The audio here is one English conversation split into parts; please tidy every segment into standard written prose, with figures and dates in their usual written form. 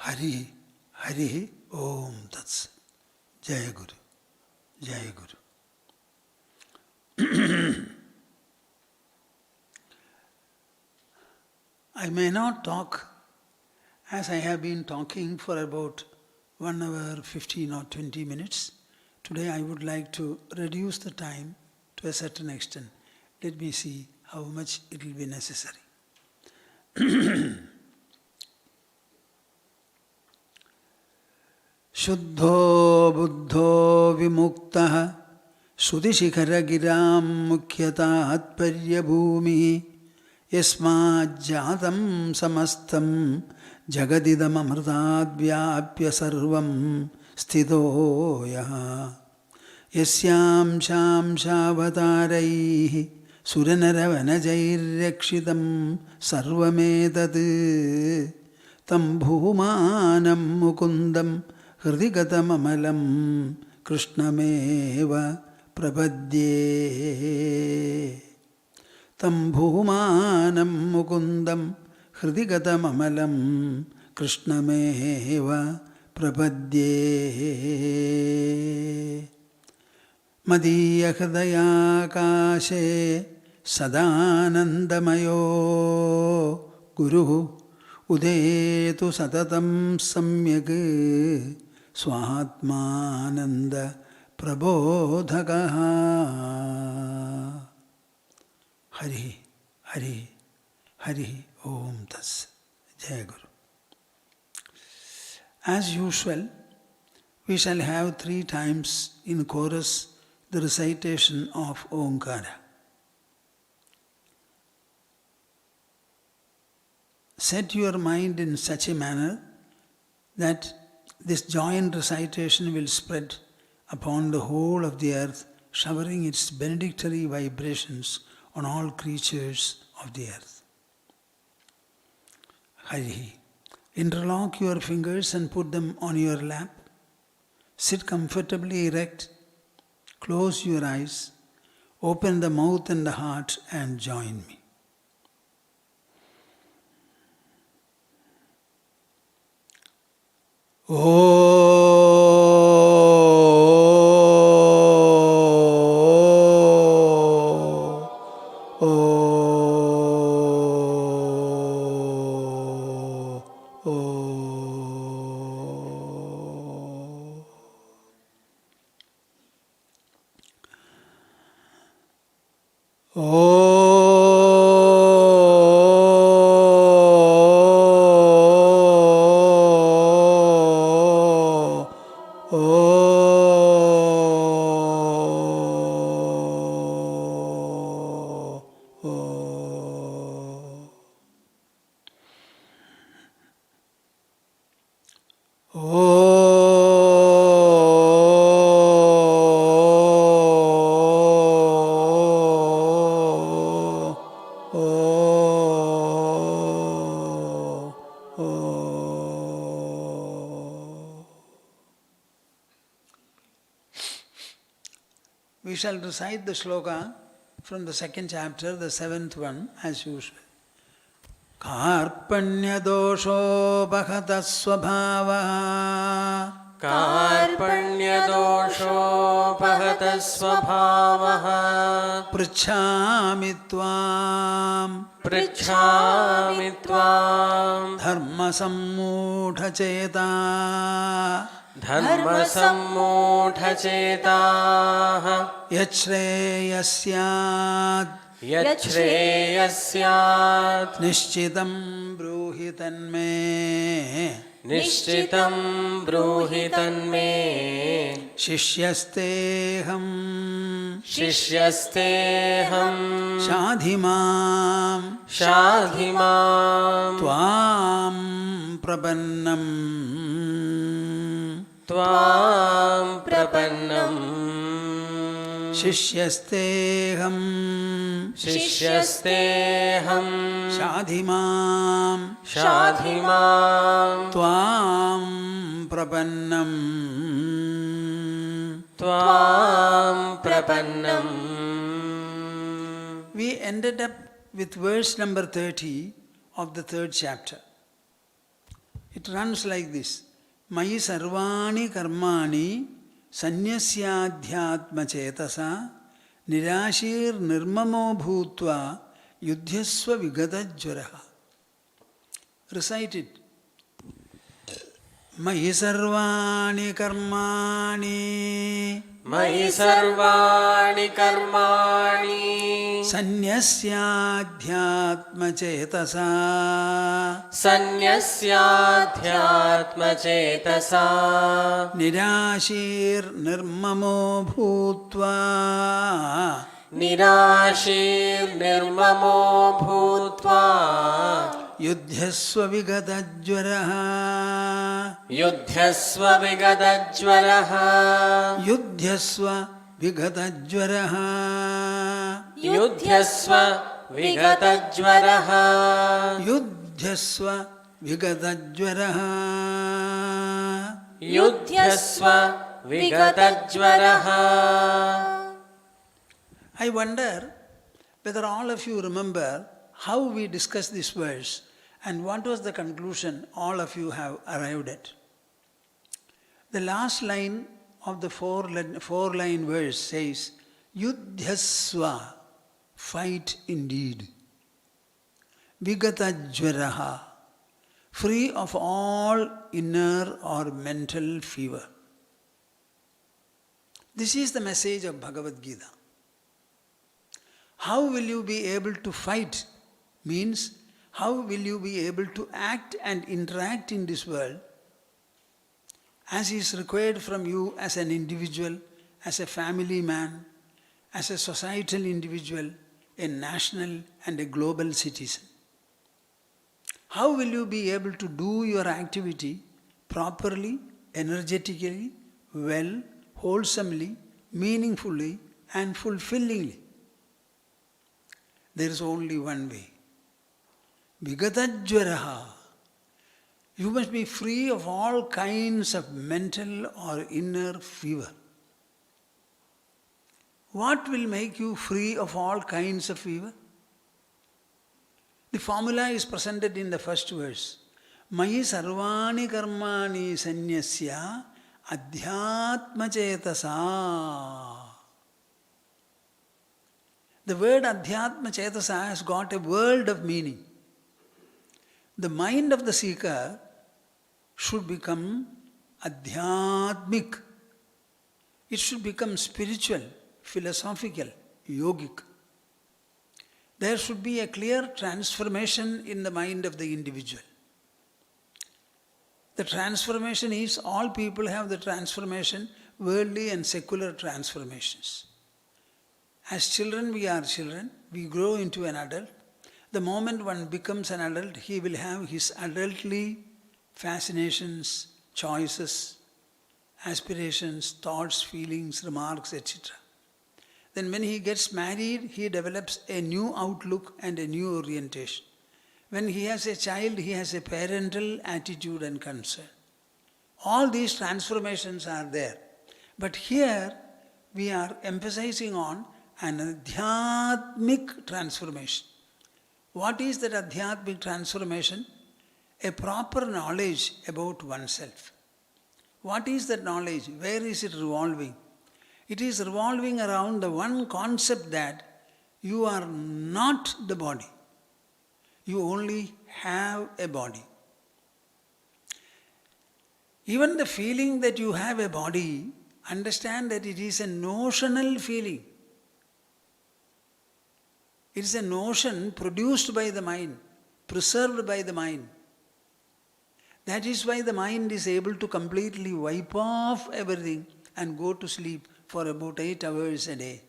Hari, Hari, Om Tats. Jaya Guru, Jaya Guru. I may not talk as I have been talking for about 1 hour, 15 or 20 minutes. Today I would like to reduce the time to a certain extent. Let me see how much it will be necessary. Shuddho buddho vimuktaha sudishikhara giram mukhyata atparya bhumi yasmad jatam samastam jagadidam amrtat vyapya sarvam sthito yaha yasyam sham shavataraihi suranaravanajairyakshidam sarvametad tam bhumanam mukundam hridigatam amalam krishnameva prapadye tam bhumanam mukundam hridigatam amalam krishnameva prapadye madhya hridaya kashe sadanandamayo guru udetu satatam samyak swatmananda prabodhakaha. Hari, Hari, Hari, Om Tas. Jaya Guru. As usual, we shall have 3 times in chorus the recitation of Omkara. Set your mind in such a manner that this joint recitation will spread upon the whole of the earth, showering its benedictory vibrations on all creatures of the earth. Hari. Interlock your fingers and put them on your lap. Sit comfortably erect. Close your eyes. Open the mouth and the heart and join me. We shall recite the shloka from the 2nd chapter, the 7th one, as usual. Karpanya dosho bhagata swabhava. Karpanya dosho bhagata swabhava. Pritchami tvam dharma sammudha cheta. Dharma sammudha cheta. Yachreyasya nishchitam bruhi tanme. Nishchitam bruhi tanme. Shishyasteham shadhimam tvam prapannam. Shishyasteham shadhimam tvam prapannam. We ended up with verse number 30 of the 3rd chapter. It runs like this. Mayi sarvani karmani sanyasyadhyatma chetasa nirashir nirmamo bhutva yudhyasva vigatajvaraha. Recite it. Mayi sarvani karmani Mahi sarvani karmani sanyasyadhyatma chetasa Sanyasyadhyatma chetasa nirashir nirmamo bhutva Nirashir nirmamo bhutva yudhyasva vigatajvaraha Yudhyasva vigadajvaraha yudhyasva vigatajvaraha Yudhyasva vigadajvaraha yudhyasva vigatajvaraha. Yudhyasva vigadajvaraha. I wonder whether all of you remember how we discussed this verse and what was the conclusion all of you have arrived at. The last line of the four-line verse says, Yudhyasva, fight indeed. Vigatajvaraha, free of all inner or mental fever. This is the message of Bhagavad Gita. How will you be able to fight? Means, how will you be able to act and interact in this world as is required from you as an individual, as a family man, as a societal individual, a national and a global citizen? How will you be able to do your activity properly, energetically, well, wholesomely, meaningfully and fulfillingly? There is only one way. Vigatajvaraha. You must be free of all kinds of mental or inner fever. What will make you free of all kinds of fever? The formula is presented in the first verse. Mayi sarvani karmani sanyasya adhyatma chetasa. The word Adhyatma Chetasa has got a world of meaning. The mind of the seeker should become Adhyatmik. It should become spiritual, philosophical, yogic. There should be a clear transformation in the mind of the individual. The transformation is, all people have the transformation, worldly and secular transformations. As children, we are children, we grow into an adult. The moment one becomes an adult, he will have his adultly fascinations, choices, aspirations, thoughts, feelings, remarks, etc. Then when he gets married, he develops a new outlook and a new orientation. When he has a child, he has a parental attitude and concern. All these transformations are there. But here, we are emphasizing on an adhyatmic transformation. What is that adhyatmic transformation? A proper knowledge about oneself. What is that knowledge? Where is it revolving? It is revolving around the one concept that you are not the body. You only have a body. Even the feeling that you have a body, understand that it is a notional feeling. It is a notion produced by the mind, preserved by the mind. That is why the mind is able to completely wipe off everything and go to sleep for about 8 hours a day.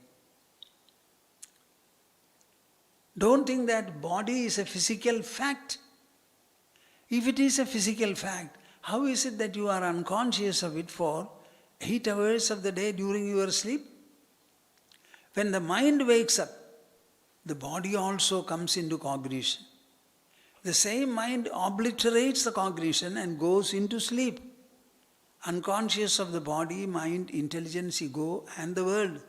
Don't think that body is a physical fact. If it is a physical fact, how is it that you are unconscious of it for 8 hours of the day during your sleep? When the mind wakes up, the body also comes into cognition. The same mind obliterates the cognition and goes into sleep. Unconscious of the body, mind, intelligence, ego and the world.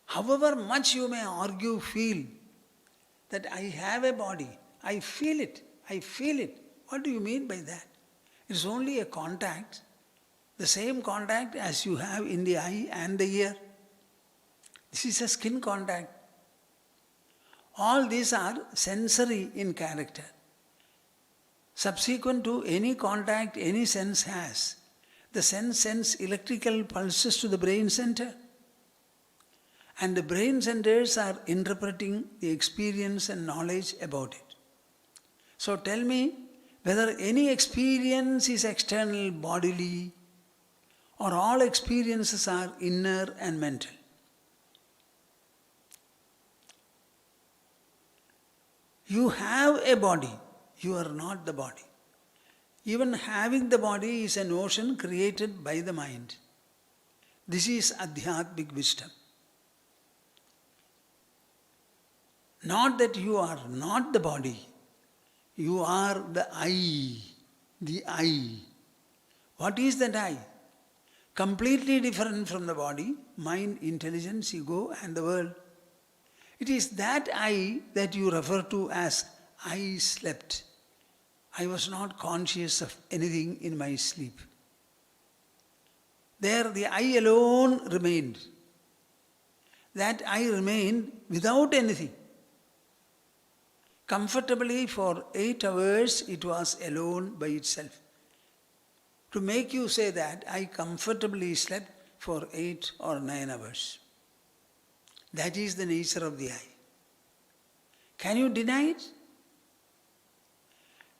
However much you may argue, feel that I have a body, I feel it. What do you mean by that? It is only a contact, the same contact as you have in the eye and the ear. This is a skin contact. All these are sensory in character. Subsequent to any contact any sense has, the sense sends electrical pulses to the brain center. And the brain centers are interpreting the experience and knowledge about it. So tell me whether any experience is external bodily or all experiences are inner and mental. You have a body, you are not the body. Even having the body is a notion created by the mind. This is Adhyatmic wisdom. Not that you are not the body, you are the I, the I. What is that I? Completely different from the body, mind, intelligence, ego and the world. It is that I that you refer to as I slept. I was not conscious of anything in my sleep. There the I alone remained. That I remained without anything. Comfortably for 8 hours it was alone by itself. To make you say that, I comfortably slept for 8 or 9 hours. That is the nature of the I. Can you deny it?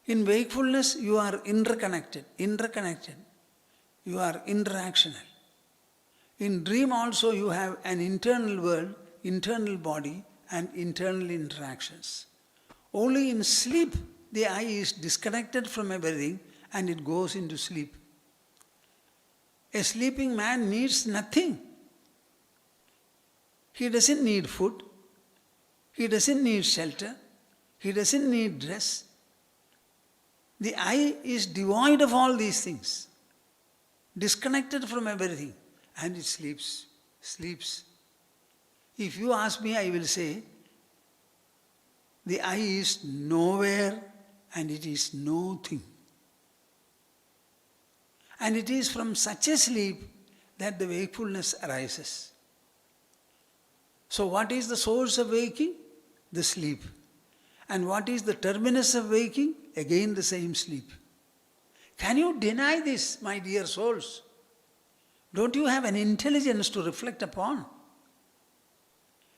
In wakefulness you are interconnected. You are interactional. In dream also you have an internal world, internal body and internal interactions. Only in sleep the I is disconnected from everything and it goes into sleep. A sleeping man needs nothing. He doesn't need food. He doesn't need shelter. He doesn't need dress. The I is devoid of all these things, disconnected from everything, and it sleeps. If you ask me, I will say, the I is nowhere and it is nothing. And it is from such a sleep that the wakefulness arises. So what is the source of waking? The sleep. And what is the terminus of waking? Again the same sleep. Can you deny this, my dear souls? Don't you have an intelligence to reflect upon?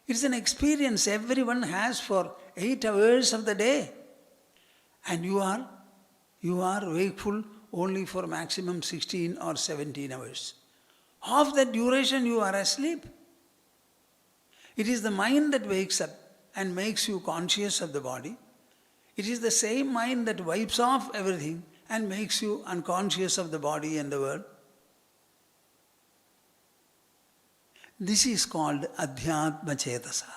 It is an experience everyone has for 8 hours of the day. And you are wakeful only for maximum 16 or 17 hours. Half that duration you are asleep. It is the mind that wakes up and makes you conscious of the body. It is the same mind that wipes off everything and makes you unconscious of the body and the world. This is called Adhyatma Chetasa.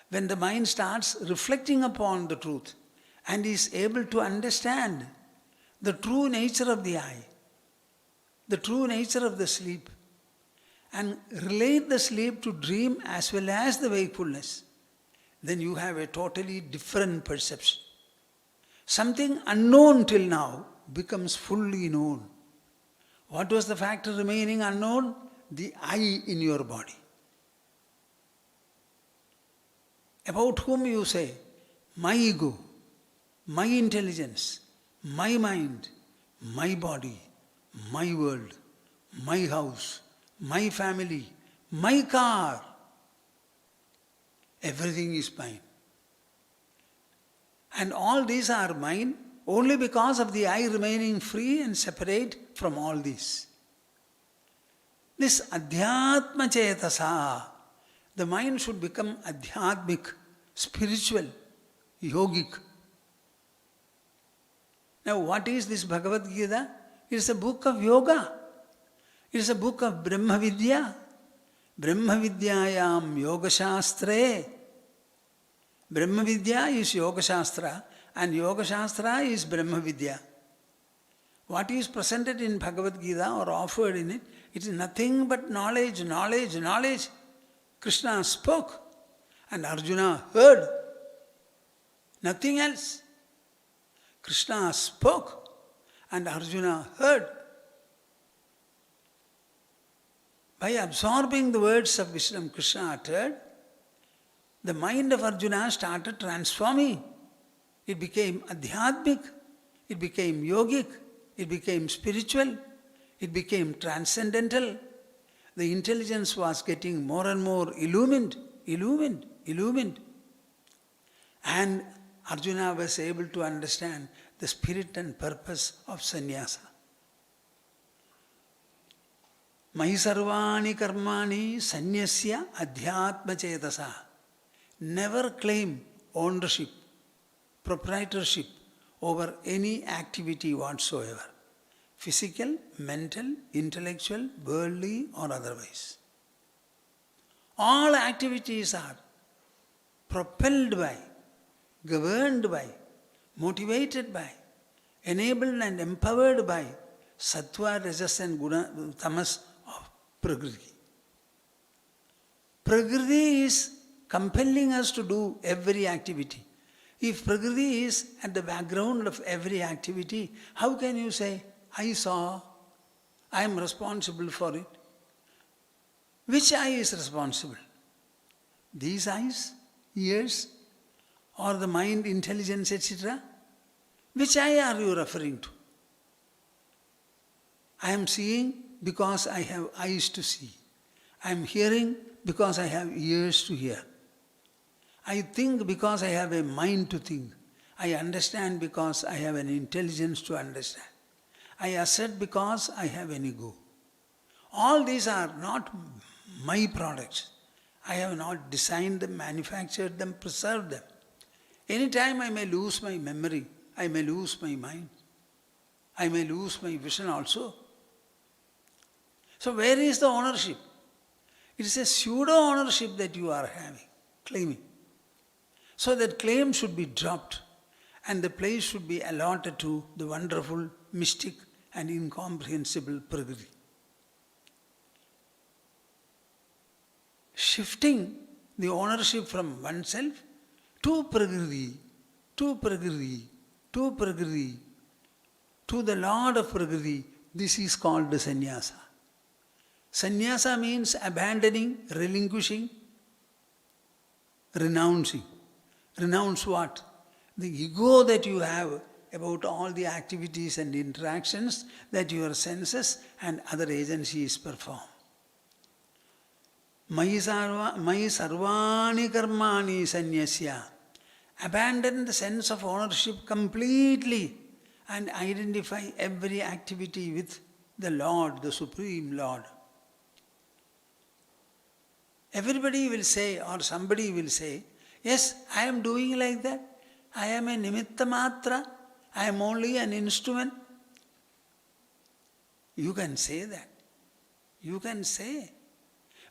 When the mind starts reflecting upon the truth and is able to understand the true nature of the I, the true nature of the sleep, and relate the sleep to dream as well as the wakefulness, then you have a totally different perception. Something unknown till now becomes fully known. What was the factor remaining unknown? The I in your body. About whom you say, my ego, my intelligence, my mind, my body, my world, my house, my family, my car. Everything is mine. And all these are mine only because of the I remaining free and separate from all these. This Adhyatma Chetasa, the mind should become Adhyatmic, spiritual, yogic. Now what is this Bhagavad Gita? It is a book of yoga. It is a book of Brahma Vidya. Brahma Vidyayam Yoga Shastre. Brahma Vidya is Yoga Shastra and Yoga Shastra is Brahma Vidya. What is presented in Bhagavad Gita or offered in it, it is nothing but knowledge, knowledge, knowledge. Krishna spoke and Arjuna heard. Nothing else. Krishna spoke and Arjuna heard. By absorbing the words of wisdom Krishna uttered, the mind of Arjuna started transforming. It became adhyatmic, it became yogic, it became spiritual, it became transcendental. The intelligence was getting more and more illumined. And Arjuna was able to understand the spirit and purpose of sannyasa. Mahi sarvani karmani sannyasya adhyatma chetasa. Never claim ownership, proprietorship over any activity whatsoever. Physical, mental, intellectual, worldly or otherwise. All activities are propelled by, governed by, motivated by, enabled and empowered by sattva, rajas and guna, tamas of Prakriti. Prakriti is compelling us to do every activity. If Prakriti is at the background of every activity, how can you say, I saw, I am responsible for it? Which eye is responsible? These eyes, ears, or the mind, intelligence, etc.? Which eye are you referring to? I am seeing because I have eyes to see. I am hearing because I have ears to hear. I think because I have a mind to think. I understand because I have an intelligence to understand. I assert because I have an ego. All these are not my products. I have not designed them, manufactured them, preserved them. Anytime I may lose my memory, I may lose my mind. I may lose my vision also. So where is the ownership? It is a pseudo-ownership that you are having, claiming. So that claim should be dropped and the place should be allotted to the wonderful, mystic and incomprehensible Prakriti. Shifting the ownership from oneself to Prakriti, to Prakriti, to Prakriti, to the Lord of Prakriti, this is called the sannyasa. Sannyasa means abandoning, relinquishing, renouncing. Renounce what? The ego that you have about all the activities and interactions that your senses and other agencies perform. Mayi sarvani karmani sannyasya. Abandon the sense of ownership completely and identify every activity with the Lord, the Supreme Lord. Everybody will say, or somebody will say, yes, I am doing like that. I am a nimitta matra. I am only an instrument. You can say that. You can say.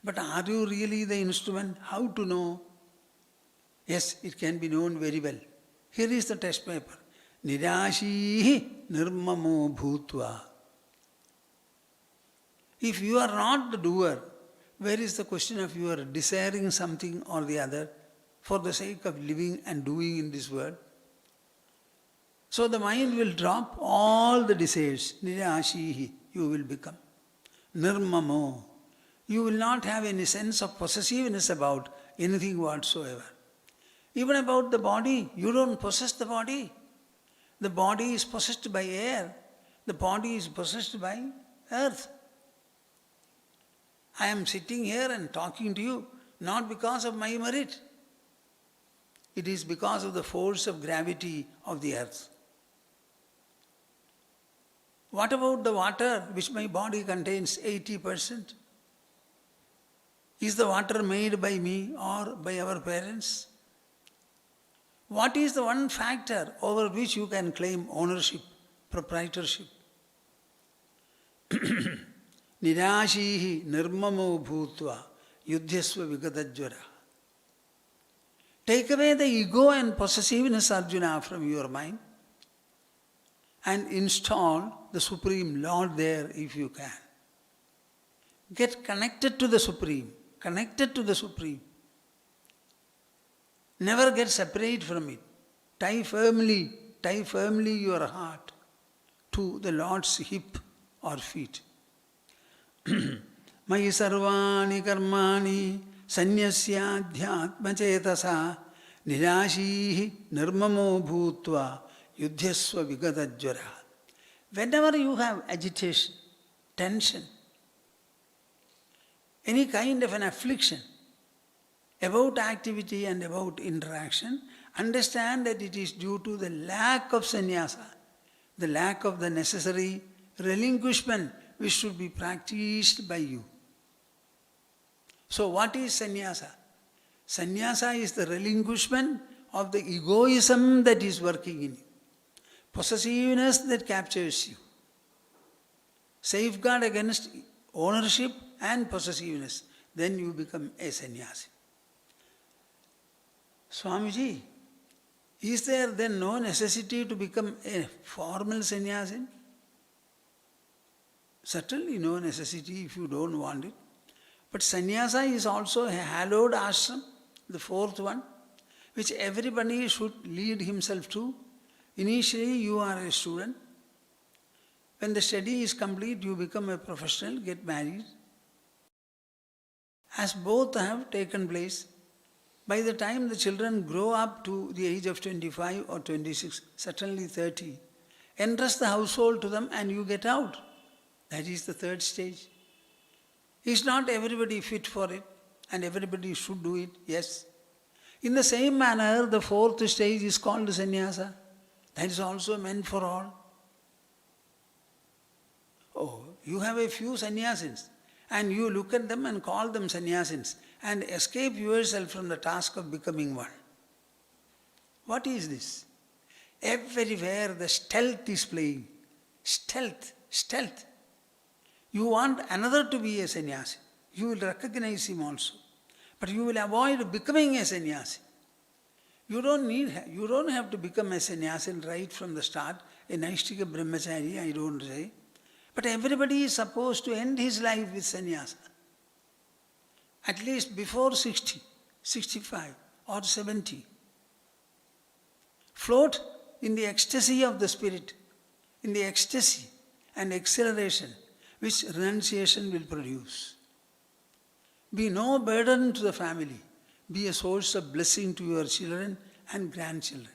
But are you really the instrument? How to know? Yes, it can be known very well. Here is the test paper. Nirashihi nirmamo bhutva. If you are not the doer, where is the question of you are desiring something or the other for the sake of living and doing in this world? So the mind will drop all the desires. Nirashihi, you will become. Nirmamo. You will not have any sense of possessiveness about anything whatsoever. Even about the body, you don't possess the body. The body is possessed by air. The body is possessed by earth. I am sitting here and talking to you not because of my merit. It is because of the force of gravity of the earth. What about the water which my body contains 80%? Is the water made by me or by our parents? What is the one factor over which you can claim ownership, proprietorship? Nirashihi nirmamo bhutva yudhyasva vigadajvara. Take away the ego and possessiveness, Arjuna, from your mind and install the Supreme Lord there if you can. Get connected to the Supreme. Connected to the Supreme. Never get separate from it. Tie firmly tie firmly your heart to the Lord's hip or feet. Mayi sarvani karmani sanyasya nirashihi nirmamo bhutva yudhyasva vigatajvara. Whenever you have agitation, tension, any kind of an affliction about activity and about interaction, understand that it is due to the lack of sannyasa, the lack of the necessary relinquishment which should be practiced by you. So what is sannyasa? Sannyasa is the relinquishment of the egoism that is working in you, possessiveness that captures you. Safeguard against ownership and possessiveness, then you become a sannyasi. Swamiji, is there then no necessity to become a formal sannyasi? Certainly no necessity if you don't want it. But sannyasa is also a hallowed ashram, the fourth one, which everybody should lead himself to. Initially you are a student. When the study is complete, you become a professional, get married. As both have taken place, by the time the children grow up to the age of 25 or 26, certainly 30, entrust the household to them and you get out. That is the third stage. Is not everybody fit for it and everybody should do it? Yes. In the same manner, the fourth stage is called sannyasa. That is also meant for all. Oh, you have a few sannyasins and you look at them and call them sannyasins and escape yourself from the task of becoming one. What is this? Everywhere the stealth is playing. Stealth. You want another to be a sannyasi. You will recognize him also. But you will avoid becoming a sannyasi. You don't have to become a sannyasi right from the start, a Naishtika brahmachari, I don't say. But everybody is supposed to end his life with sannyasa. At least before 60, 65 or 70. Float in the ecstasy of the spirit, in the ecstasy and exhilaration which renunciation will produce. Be no burden to the family. Be a source of blessing to your children and grandchildren.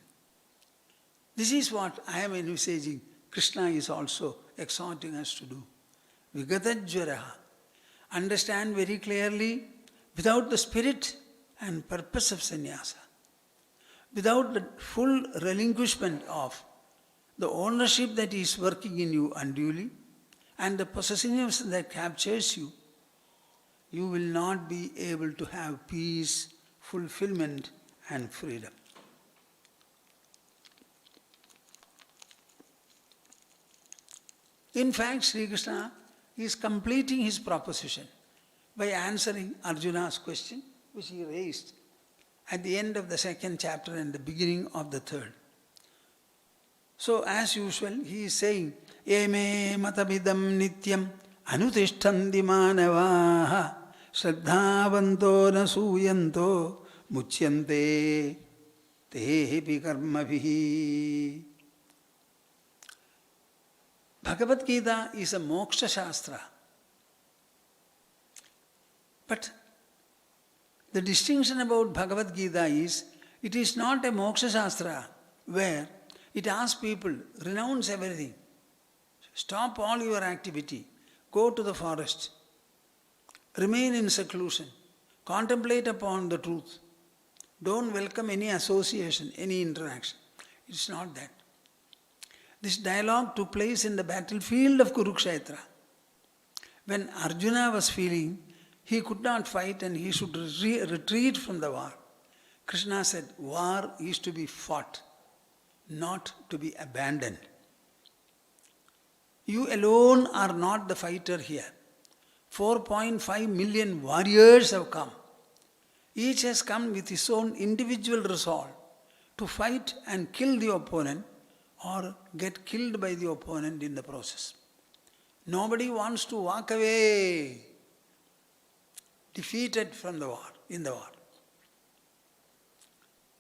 This is what I am envisaging. Krishna is also exhorting us to do. Vigatajvaraha. Understand very clearly, without the spirit and purpose of sannyasa, without the full relinquishment of the ownership that is working in you unduly and the possessiveness that captures you, you will not be able to have peace, fulfilment and freedom. In fact, Sri Krishna is completing his proposition by answering Arjuna's question, which he raised at the end of the second chapter and the beginning of the third. So, as usual, he is saying, Eme matabidam nityam anutishthandi manavaha shraddhavanto nasuyanto muchyante tehi karmavihi. Bhagavad Gita is a moksha shastra. But the distinction about Bhagavad Gita is, it is not a moksha shastra where it asks people, renounce everything, stop all your activity, go to the forest, remain in seclusion, contemplate upon the truth, don't welcome any association, any interaction. It's not that. This dialogue took place in the battlefield of Kurukshetra. When Arjuna was feeling he could not fight and he should retreat from the war, Krishna said, war is to be fought, not to be abandoned. You alone are not the fighter here. 4.5 million warriors have come. Each has come with his own individual resolve to fight and kill the opponent or get killed by the opponent in the process. Nobody wants to walk away defeated from the war, in the war.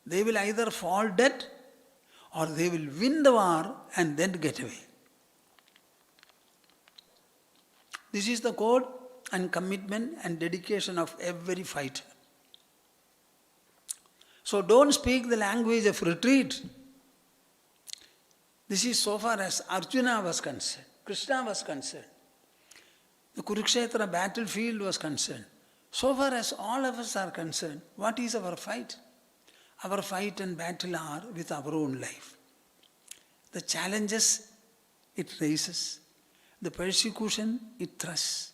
They will either fall dead or they will win the war and then get away. This is the code and commitment and dedication of every fighter. So don't speak the language of retreat. This is so far as Arjuna was concerned, Krishna was concerned, the Kurukshetra battlefield was concerned. So far as all of us are concerned, what is our fight? Our fight and battle are with our own life. The challenges it raises, the persecution it thrusts,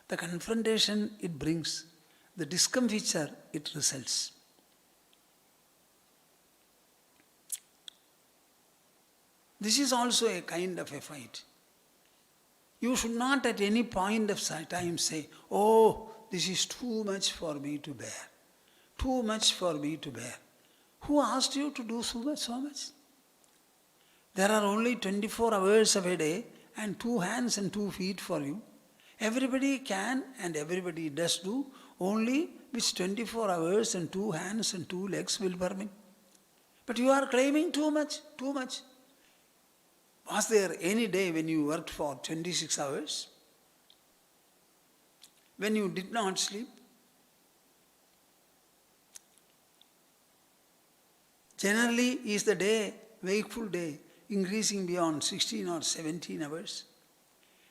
the confrontation it brings, the discomfiture it results. This is also a kind of a fight. You should not at any point of time say, oh, this is too much for me to bear. Too much for me to bear. Who asked you to do so much? There are only 24 hours of a day and 2 hands and 2 feet for you. Everybody can and everybody does do only which 24 hours and 2 hands and 2 legs will permit. But you are claiming too much. Was there any day when you worked for 26 hours? When you did not sleep? Generally is the day, wakeful day, increasing beyond 16 or 17 hours.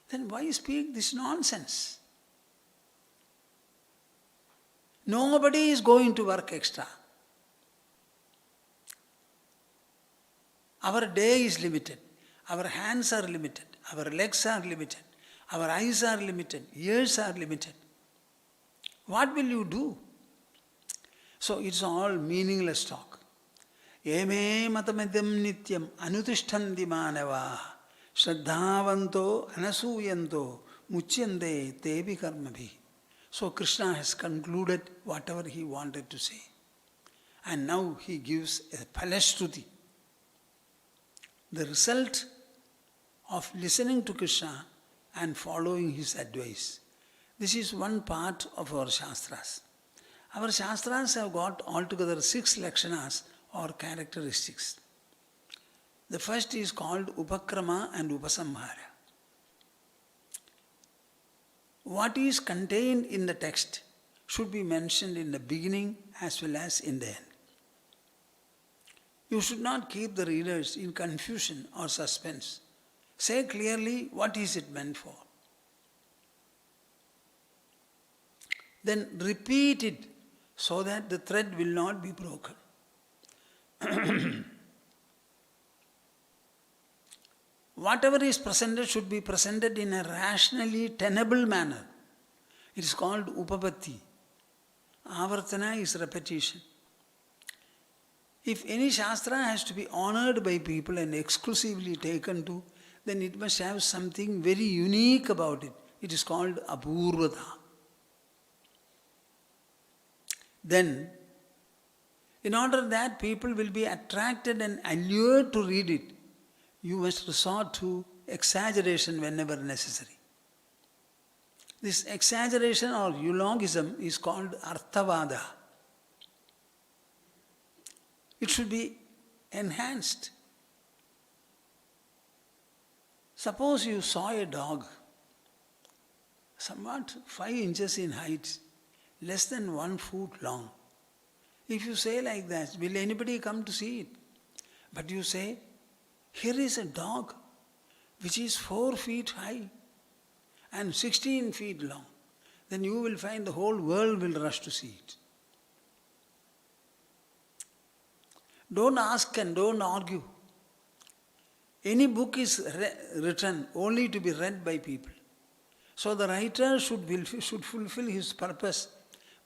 Then why speak this nonsense? Nobody is going to work extra. Our day is limited. Our hands are limited. Our legs are limited. Our eyes are limited. Ears are limited. What will you do? So it's all meaningless talk. Eme matamidam nityam anutishthandi manavaha shraddhavanto anasuyanto muchyande tebi karmabhi. So Krishna has concluded whatever he wanted to say. And now he gives a phalashruti. The result of listening to Krishna and following his advice. This is one part of our Shastras. Our Shastras have got altogether 6 lakshanas or characteristics. The first is called Upakrama and Upasamhara. What is contained in the text should be mentioned in the beginning as well as in the end. You should not keep the readers in confusion or suspense. Say clearly what is it meant for. Then repeat it so that the thread will not be broken. Whatever is presented should be presented in a rationally tenable manner. It is called upapatti. Avartana is repetition. If any Shastra has to be honored by people and exclusively taken to, then it must have something very unique about it. It is called apurvata. Then, in order that people will be attracted and allured to read it, you must resort to exaggeration whenever necessary. This exaggeration or eulogism is called arthavada. It should be enhanced. Suppose you saw a dog, somewhat 5 inches in height, less than 1 foot long. If you say like that, will anybody come to see it? But you say, here is a dog which is 4 feet high and 16 feet long. Then you will find the whole world will rush to see it. Don't ask and don't argue. Any book is written only to be read by people. So the writer should fulfill his purpose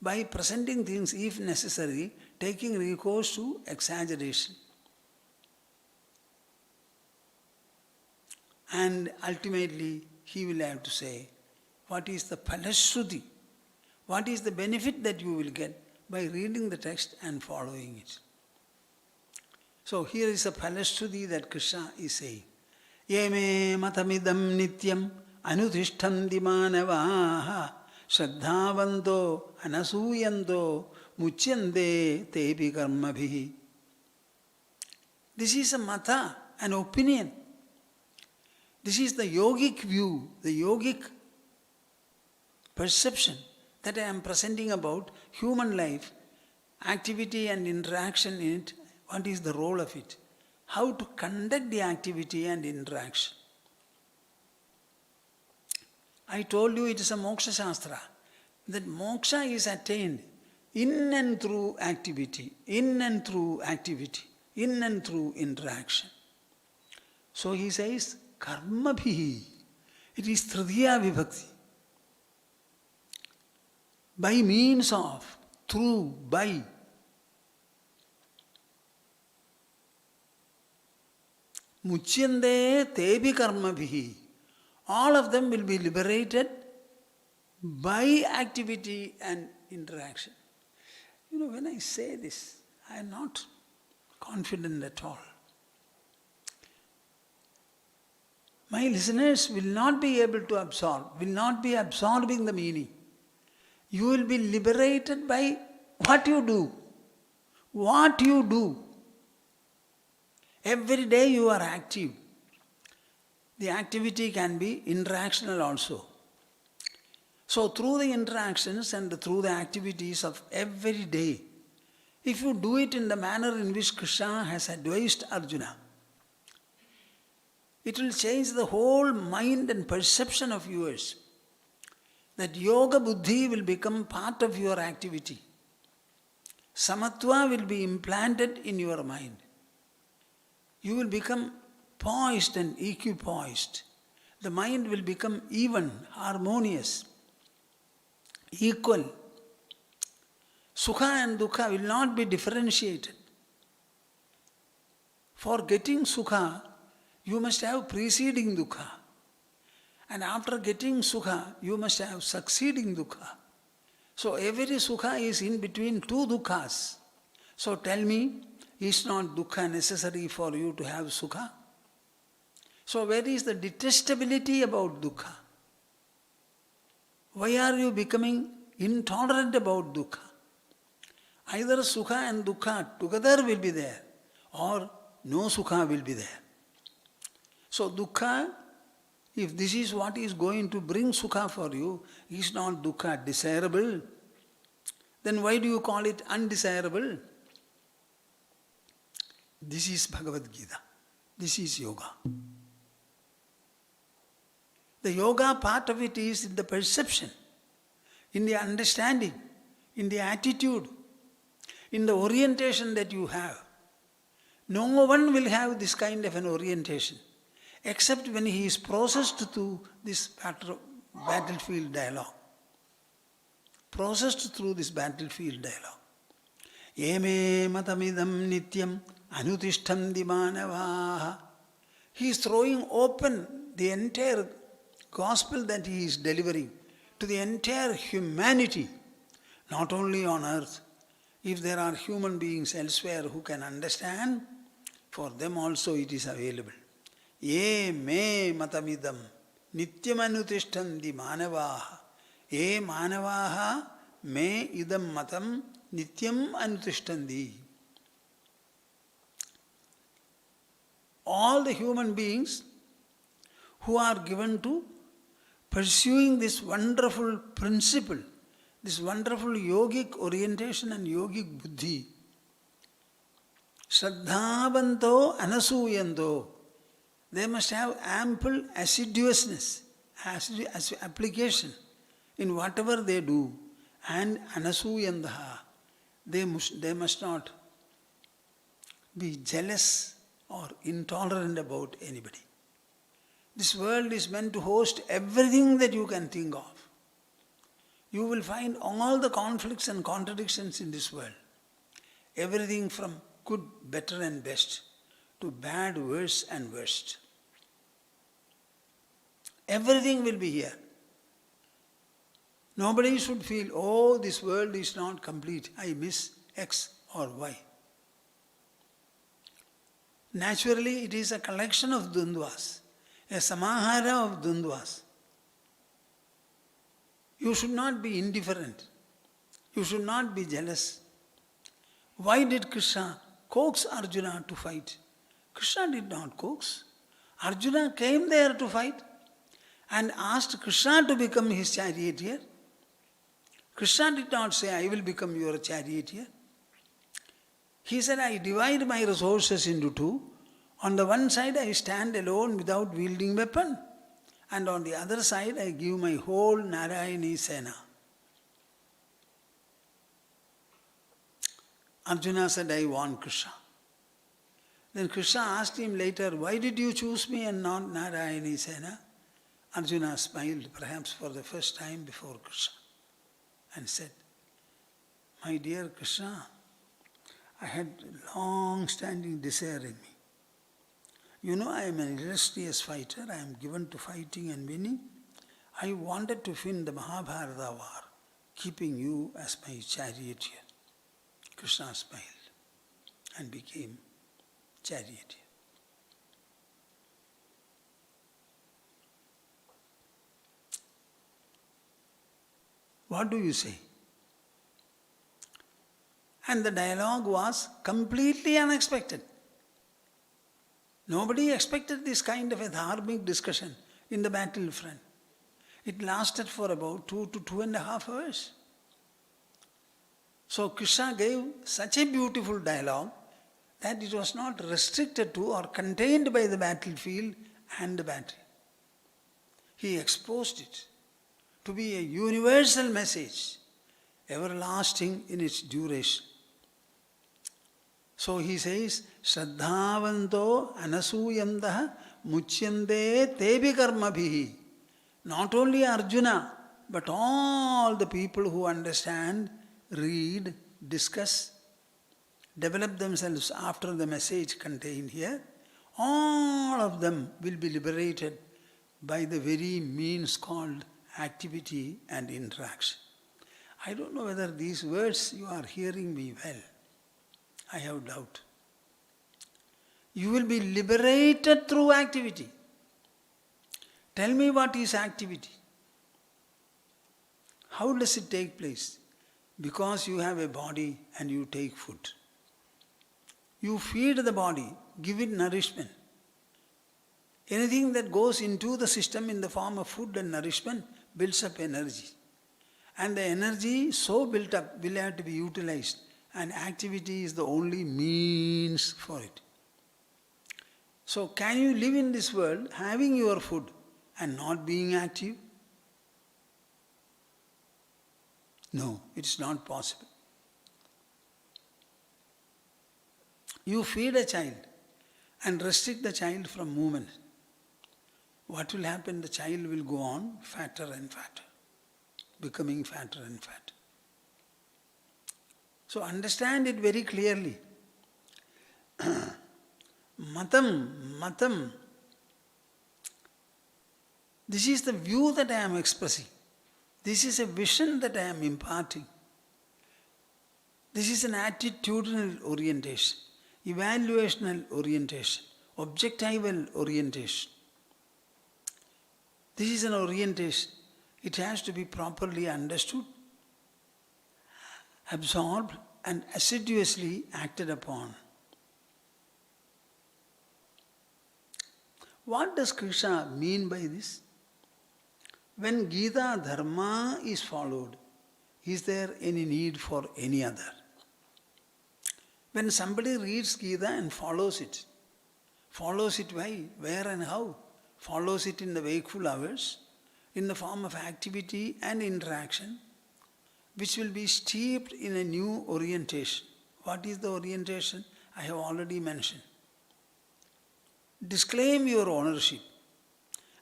by presenting things, if necessary, taking recourse to exaggeration. And ultimately, he will have to say, what is the phalashruti? What is the benefit that you will get by reading the text and following it? So here is a phalashruti that Krishna is saying. Yeme matamidam nityam anutishthandi manavaha shraddhavanto anasuyanto muchyande tepi karmabhihi. This is a mata, an opinion. This is the yogic view, the yogic perception that I am presenting about human life, activity and interaction in it. What is the role of it? How to conduct the activity and interaction. I told you it is a moksha shastra. That moksha is attained in and through activity, in and through activity, in and through interaction. So he says, karma bhihi. It is Tritiya Vibhakti. By means of, through, by. Muchyande tebi karma bhihi. All of them will be liberated by activity and interaction. You know, when I say this, I am not confident at all. My listeners will not be able to absorb, will not be absorbing the meaning. You will be liberated by what you do. What you do. Every day you are active. The activity can be interactional also. So through the interactions and through the activities of every day, if you do it in the manner in which Krishna has advised Arjuna, it will change the whole mind and perception of yours. That yoga buddhi will become part of your activity. Samatva will be implanted in your mind. You will become poised and equipoised. The mind will become even, harmonious, equal. Sukha and dukkha will not be differentiated. For getting sukha, you must have preceding dukkha. And after getting sukha, you must have succeeding dukkha. So every sukha is in between two dukkhas. So tell me, is not dukkha necessary for you to have sukha? So where is the detestability about dukkha? Why are you becoming intolerant about dukkha? Either sukha and dukkha together will be there, or no sukha will be there. So dukkha, if this is what is going to bring sukha for you, is not dukkha desirable, then why do you call it undesirable? This is Bhagavad Gita. This is yoga. The yoga part of it is in the perception, in the understanding, in the attitude, in the orientation that you have. No one will have this kind of an orientation except when he is processed through this battlefield dialogue. Processed through this battlefield dialogue. Yeme matamidam nityam anutishthandi manavaha. He is throwing open the entire gospel that he is delivering to the entire humanity, not only on earth. If there are human beings elsewhere who can understand, for them also it is available. Ye me matamidam nityam anutishthandi manavaha. Ye manavaha me idam matam nityam anutishthandi. All the human beings who are given to pursuing this wonderful principle, this wonderful yogic orientation and yogic buddhi, shraddhavanto anasuyanto, they must have ample assiduousness, application in whatever they do, and anasuyantaha, they must not be jealous or intolerant about anybody. This world is meant to host everything that you can think of. You will find all the conflicts and contradictions in this world. Everything from good, better and best to bad, worse and worst. Everything will be here. Nobody should feel, oh, this world is not complete. I miss X or Y. Naturally, it is a collection of dvandvas, a samahara of dvandvas. You should not be indifferent. You should not be jealous. Why did Krishna coax Arjuna to fight? Krishna did not coax. Arjuna came there to fight and asked Krishna to become his charioteer. Krishna did not say, I will become your charioteer. He said, I divide my resources into two. On the one side, I stand alone without wielding weapon. And on the other side, I give my whole Narayani Sena. Arjuna said, I want Krishna. Then Krishna asked him later, why did you choose me and not Narayani Sena? Arjuna smiled, perhaps for the first time before Krishna, and said, my dear Krishna, I had long-standing desire in me. You know, I am an illustrious fighter. I am given to fighting and winning. I wanted to win the Mahabharata war, keeping you as my charioteer. Krishna smiled and became charioteer. What do you say? And the dialogue was completely unexpected. Nobody expected this kind of a dharmic discussion in the battlefront. It lasted for about 2 to 2.5 hours. So Krishna gave such a beautiful dialogue that it was not restricted to or contained by the battlefield and the battle. He exposed it to be a universal message, everlasting in its duration. So he says, Shraddhavanto anasuyantaha muchyante tebi karmabhihi. Not only Arjuna, but all the people who understand, read, discuss, develop themselves after the message contained here, all of them will be liberated by the very means called activity and interaction. I don't know whether these words you are hearing me well. I have doubt. You will be liberated through activity. Tell me, what is activity? How does it take place? Because you have a body and you take food. You feed the body, give it nourishment. Anything that goes into the system in the form of food and nourishment builds up energy. And the energy so built up will have to be utilized. And activity is the only means for it. So can you live in this world having your food and not being active? No, it's not possible. You feed a child and restrict the child from movement. What will happen? The child will go on fatter and fatter, becoming fatter and fatter. So understand it very clearly. Matam. This is the view that I am expressing. This is a vision that I am imparting. This is an attitudinal orientation, evaluational orientation, objectival orientation. This is an orientation. It has to be properly understood, absorbed and assiduously acted upon. What does Krishna mean by this? When Gita Dharma is followed, is there any need for any other? When somebody reads Gita and follows it why, where and how? Follows it in the wakeful hours, in the form of activity and interaction, which will be steeped in a new orientation. What is the orientation? I have already mentioned. Disclaim your ownership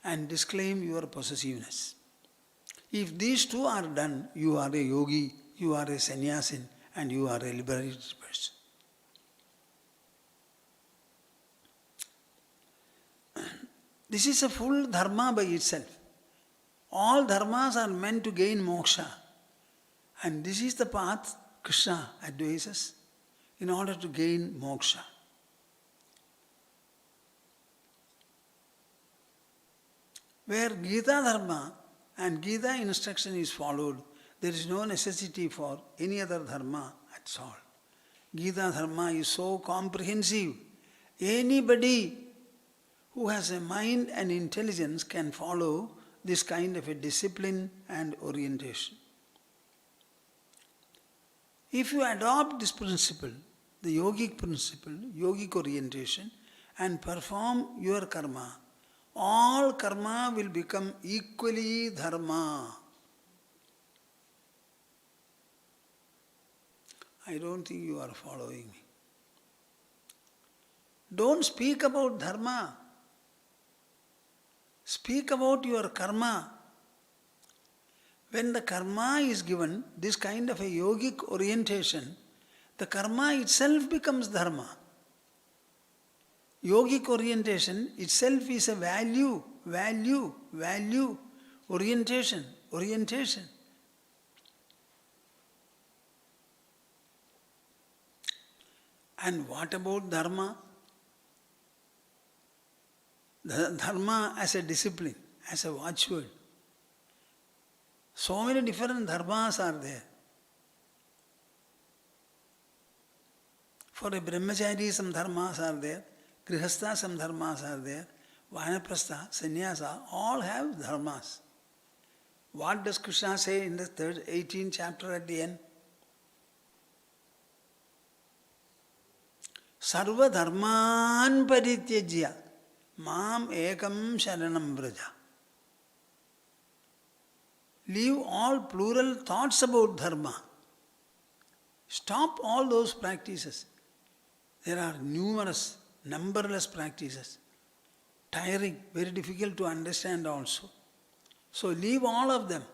and disclaim your possessiveness. If these two are done, you are a yogi, you are a sannyasin, and you are a liberated person. This is a full dharma by itself. All dharmas are meant to gain moksha. And this is the path Krishna advises in order to gain moksha. Where Gita Dharma and Gita instruction is followed, there is no necessity for any other dharma at all. Gita Dharma is so comprehensive, Anybody who has a mind and intelligence can follow this kind of a discipline and orientation. If you adopt this principle, the yogic principle, yogic orientation, and perform your karma, all karma will become equally dharma. I don't think you are following me. Don't speak about dharma. Speak about your karma. When the karma is given this kind of a yogic orientation, the karma itself becomes dharma. Yogic orientation itself is a value, orientation. And what about dharma? Dharma as a discipline, as a watchword. So many different dharmas are there. For a brahmachari, some dharmas are there. Grihastha, some dharmas are there. Vanaprastha, sannyasa, all have dharmas. What does Krishna say in the 18th chapter at the end? Sarva dharman parityajya mam ekam sharanam vraja. Leave all plural thoughts about dharma. Stop all those practices. There are numerous, numberless practices. Tiring, very difficult to understand also. So leave all of them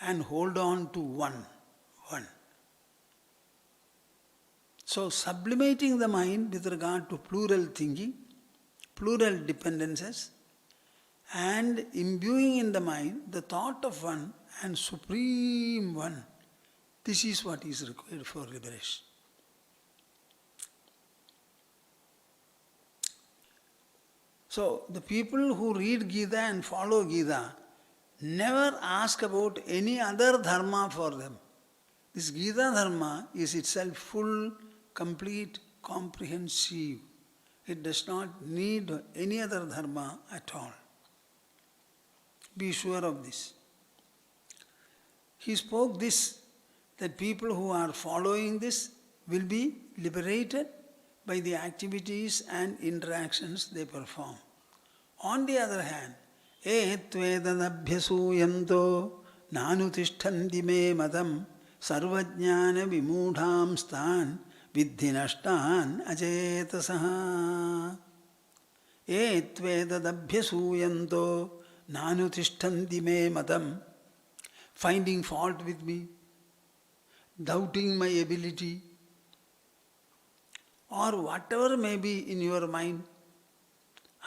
and hold on to one. So sublimating the mind with regard to plural thinking, plural dependences, and imbuing in the mind the thought of one and supreme one. This is what is required for liberation. So the people who read Gita and follow Gita never ask about any other dharma for them. This Gita dharma is itself full, complete, comprehensive. It does not need any other dharma at all. Be sure of this. He spoke this, that people who are following this will be liberated by the activities and interactions they perform. On the other hand, etvedadabhyasuyanto nanutishthandi me madam sarvajnana vimudham stan viddhi nashtan achetasaha. Etvedadabhyasuyanto nanutishthandi me madam, finding fault with me, doubting my ability, or whatever may be in your mind,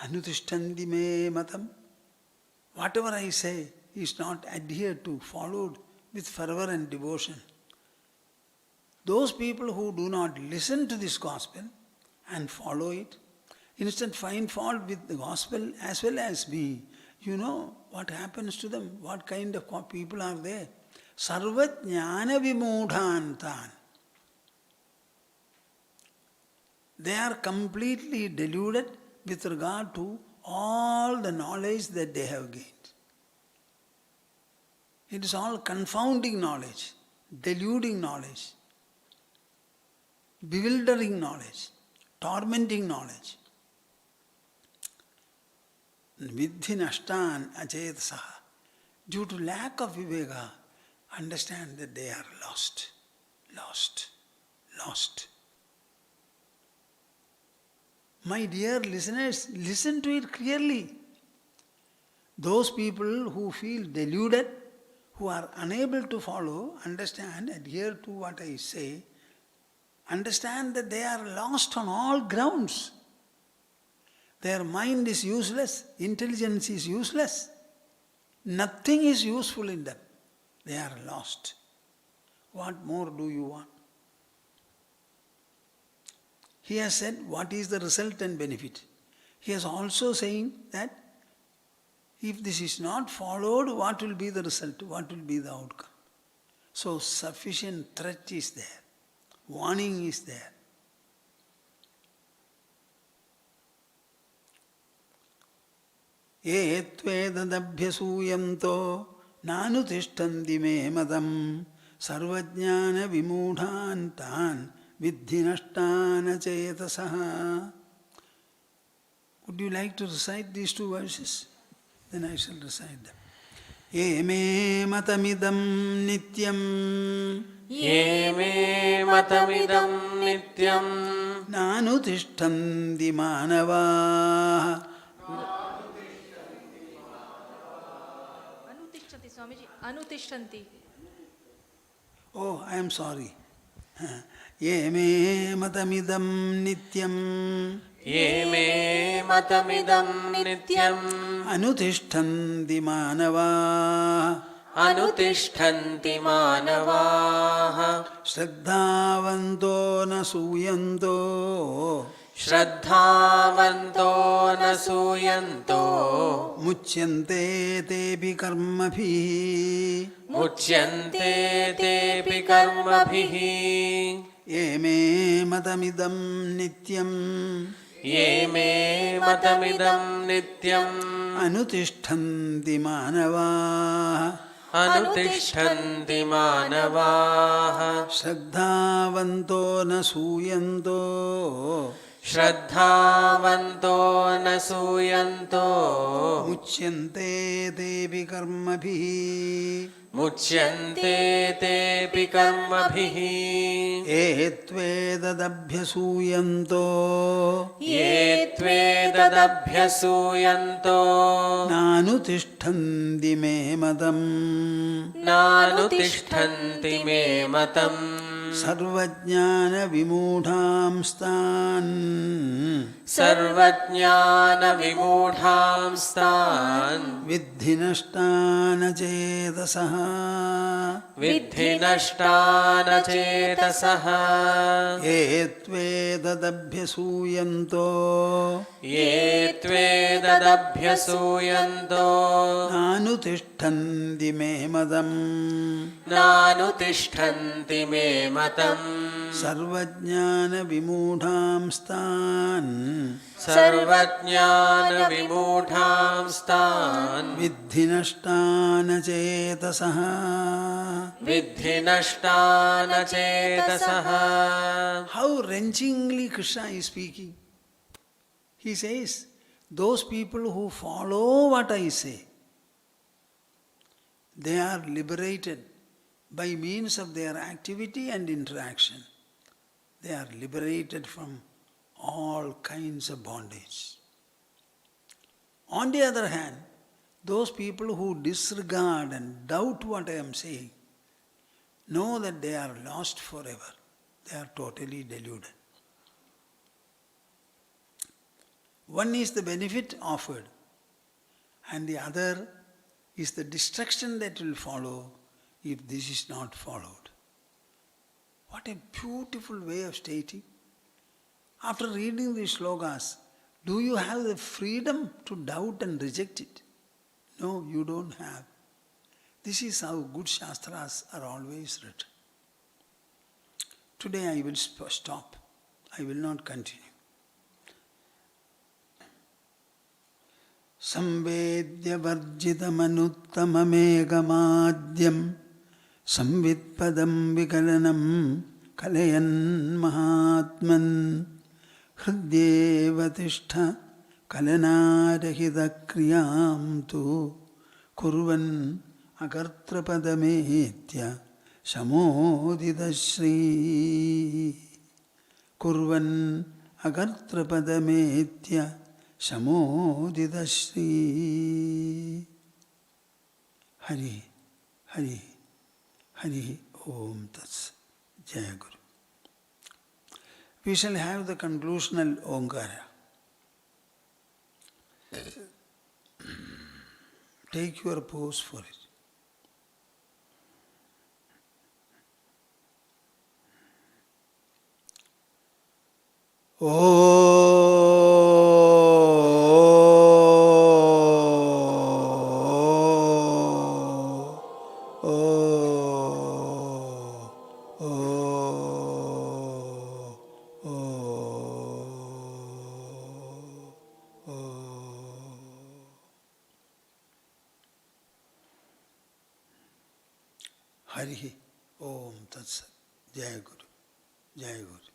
anutishthandi me matam, whatever I say is not adhered to, followed with fervor and devotion. Those people who do not listen to this gospel and follow it, instead find fault with the gospel as well as me, you know what happens to them, what kind of people are there. Sarvajnana vimudhantan. They are completely deluded with regard to all the knowledge that they have gained. It is all confounding knowledge, deluding knowledge, bewildering knowledge, tormenting knowledge. Viddhi nashtan achetasaha. Due to lack of viveka, understand that they are lost. My dear listeners, listen to it clearly. Those people who feel deluded, who are unable to follow, understand, adhere to what I say, understand that they are lost on all grounds. Their mind is useless, intelligence is useless. Nothing is useful in them. They are lost. What more do you want? He has said what is the result and benefit. He is also saying that if this is not followed, what will be the result? What will be the outcome? So sufficient threat is there. Warning is there. ye tvvedadabhyasuyanto nanutishtanti me matam sarvajnana vimudhan tan viddhi nashtana chetasaha. Would you like to recite these two verses? Then I shall recite them. Ye me matamidam nityam ye me matamidam nityam nanutishtanti manavaha. Anutishtanti, Swamiji. Anutishtanti. Oh, I am sorry. Ye me matamidam nityam ye me matamidam nityam anutishtanti manavaha anutishtanti manavaha shraddhavanto nasuyanto shraddhavanto nasuyanto muchyante tepi karmabhihi muchyante tepi karmabhihi ye me matamidam nityam ye me matamidam nityam anutishtanti manavaha anutishtanti manavaha shraddhavanto nasuyanto shraddhavanto nasuyanto muchyante tepi karmabhihi muchyante tepi karmabhihi ye tvvedadabhyasuyanto ye tvvedadabhyasuyanto nanutishtanti me matam nanutishtanti me matam sarvajnana vimudhamstan sarvajnana vimudhamstan viddhi nashtana chetasaha viddhi nashtana chetasaha ye tvvedadabhyasuyanto ye tvvedadabhyasuyanto nanutishtanti me matam nanutishtanti me matam sarvajnana vimudhamstan sarvajnana vimudhamstan viddhi nashtana chetasaha viddhi nashtana chetasaha. How wrenchingly Krishna is speaking. He says, those people who follow what I say, they are liberated by means of their activity and interaction. They are liberated from all kinds of bondage. On the other hand, those people who disregard and doubt what I am saying, know that they are lost forever. They are totally deluded. One is the benefit offered, and the other is the destruction that will follow if this is not followed. What a beautiful way of stating. After reading these slokas, do you have the freedom to doubt and reject it? No, you don't have. This is how good Shastras are always written. Today I will stop. I will not continue. Samvedya varjitamanuttamameghamadyam samvidpadam vikalanam kalayan mahatman hridyeva tishtha kalanarahita kriyam tu kurvan akartrapadamehitya samodidashri kurvan akartrapadamehitya samodidashri. Hari, Hari, Hari Om Tats. Jaya Guru. We shall have the conclusional Omkara. Take your pose for it. Harihi Om Tat Sat. Jai Guru. Jai Guru.